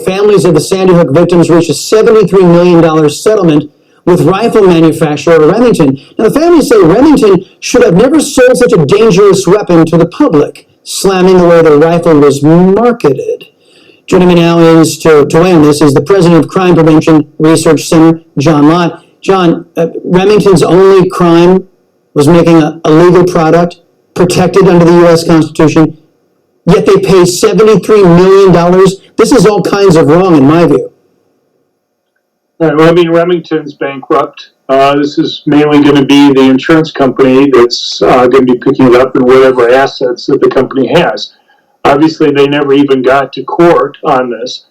Families of the Sandy Hook victims reached a $73 million settlement with rifle manufacturer Remington. Now, the families say Remington should have never sold such a dangerous weapon to the public, slamming the way the rifle was marketed. Joining me now is to weigh on this is the president of Crime Prevention Research Center, John Lott. John, Remington's only crime was making a legal product protected under the U.S. Constitution, yet they pay $73 million. This is all kinds of wrong in my view. Well, I mean, Remington's bankrupt. This is mainly going to be the insurance company that's going to be picking it up and whatever assets that the company has. Obviously, they never even got to court on this.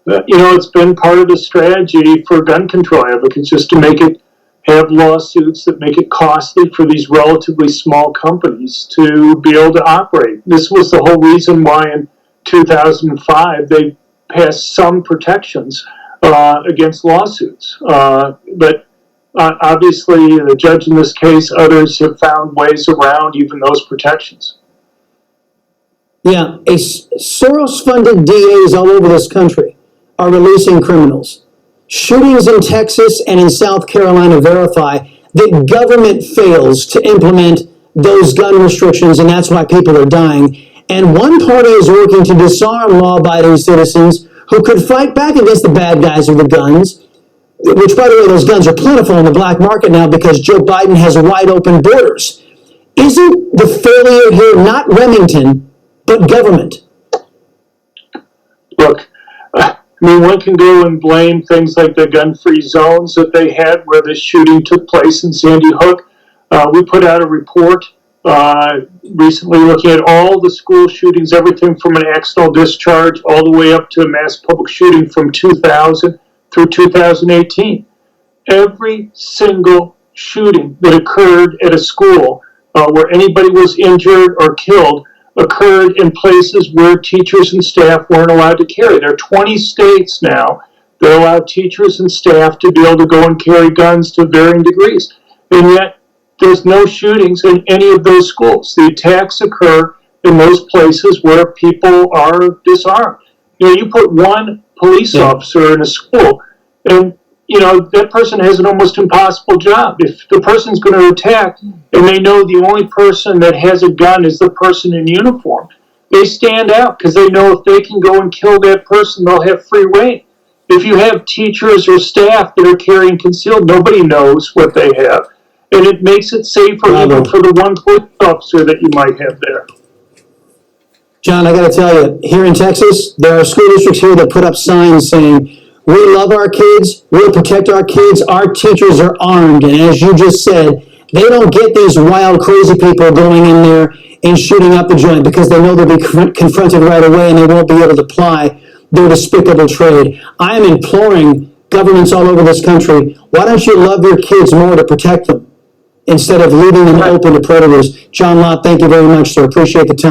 It's been part of the strategy for gun control advocates just to make it have lawsuits that make it costly for these relatively small companies to be able to operate. This was the whole reason why in 2005 they passed some protections against lawsuits. But obviously, the judge in this case, others have found ways around even those protections. Yeah, Soros-funded DAs all over this country are releasing criminals. Shootings in Texas and in South Carolina verify that government fails to implement those gun restrictions, and that's why people are dying. And one party is working to disarm law-abiding citizens who could fight back against the bad guys with the guns, which, by the way, those guns are plentiful in the black market now because Joe Biden has wide open borders. Isn't the failure here not Remington, but government? Look, one can go and blame things like the gun-free zones that they had where this shooting took place in Sandy Hook. We put out a report recently looking at all the school shootings, everything from an accidental discharge all the way up to a mass public shooting from 2000 through 2018. Every single shooting that occurred at a school where anybody was injured or killed occurred in places where teachers and staff weren't allowed to carry. There are 20 states now that allow teachers and staff to be able to go and carry guns to varying degrees. And yet, there's no shootings in any of those schools. The attacks occur in those places where people are disarmed. You put one police officer in a school, and that person has an almost impossible job. If the person's going to attack and they know the only person that has a gun is the person in uniform, they stand out because they know if they can go and kill that person, they'll have free rein. If you have teachers or staff that are carrying concealed, nobody knows what they have. And it makes it safer even for the one police officer that you might have there. John, I got to tell you, here in Texas, there are school districts here that put up signs saying, "We love our kids, we'll protect our kids, our teachers are armed." And as you just said, they don't get these wild, crazy people going in there and shooting up the joint because they know they'll be confronted right away and they won't be able to ply their despicable trade. I am imploring governments all over this country, why don't you love your kids more to protect them instead of leaving them open to predators? John Lott, thank you very much, sir. Appreciate the time.